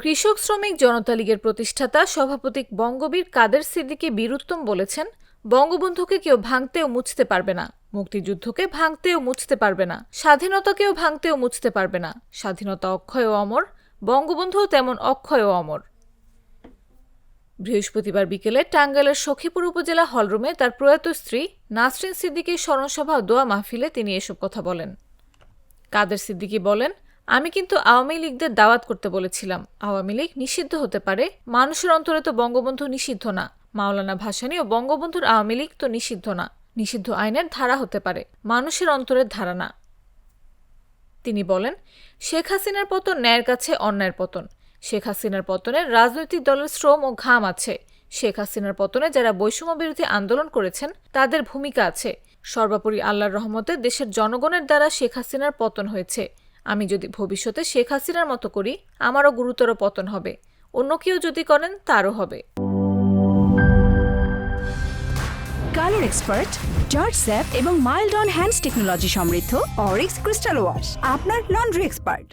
কৃষক শ্রমিক জনতা লীগের প্রতিষ্ঠাতা সভাপতি বঙ্গবীর কাদের সিদ্দিকী বীরুত্তম বলেছেন, বঙ্গবন্ধুকে কেউ ভাঙতেও মুছতে পারবে না, মুক্তিযুদ্ধকে ভাঙতেও মুছতে পারবে না, স্বাধীনতাকেও ভাঙতেও মুছতে পারবে না। স্বাধীনতা অক্ষয় ও অমর, বঙ্গবন্ধুও তেমন অক্ষয় ও অমর। বৃহস্পতিবার বিকেলে টাঙ্গাইলের সখীপুর উপজেলা হলরুমে তার প্রয়াত স্ত্রী নাসরিন সিদ্দিকীর স্মরণসভা ও দোয়া মাহফিলে তিনি এসব কথা বলেন। কাদের সিদ্দিকী বলেন, আমি কিন্তু আওয়ামী লীগদের দাওয়াত করতে বলেছিলাম। আওয়ামী লীগ নিষিদ্ধ হতে পারে, মানুষের অন্তরে তো বঙ্গবন্ধু নিষিদ্ধ না। মাওলানা ভাসানী ও বঙ্গবন্ধুর আওয়ামী লীগ তো নিষিদ্ধ না, নিষিদ্ধ আইনের ধারা হতে পারে, মানুষের অন্তরের ধারা না। তিনি বলেন, শেখ হাসিনার পতন ন্যায়ের কাছে অন্যায়ের পতন। শেখ হাসিনার পতনে রাজনৈতিক দলের শ্রম ও ঘাম আছে। শেখ হাসিনার পতনে যারা বৈষম্য বিরোধী আন্দোলন করেছেন তাদের ভূমিকা আছে। সর্বোপরি আল্লাহর রহমতে দেশের জনগণের দ্বারা শেখ হাসিনার পতন হয়েছে। আমি যদি ভবিষ্যতে শেখ হাসিনার মতো করি, আমারও গুরুতর পতন হবে। অন্য কেউ যদি করেন, তারও হবে। কালার এক্সপার্ট, জর্জ স্যাপ এবং মাইল্ড অন হ্যান্ডস টেকনোলজি সমৃদ্ধ অরিক্স ক্রিস্টাল ওয়াশ আপনার লন্ড্রি এক্সপার্ট।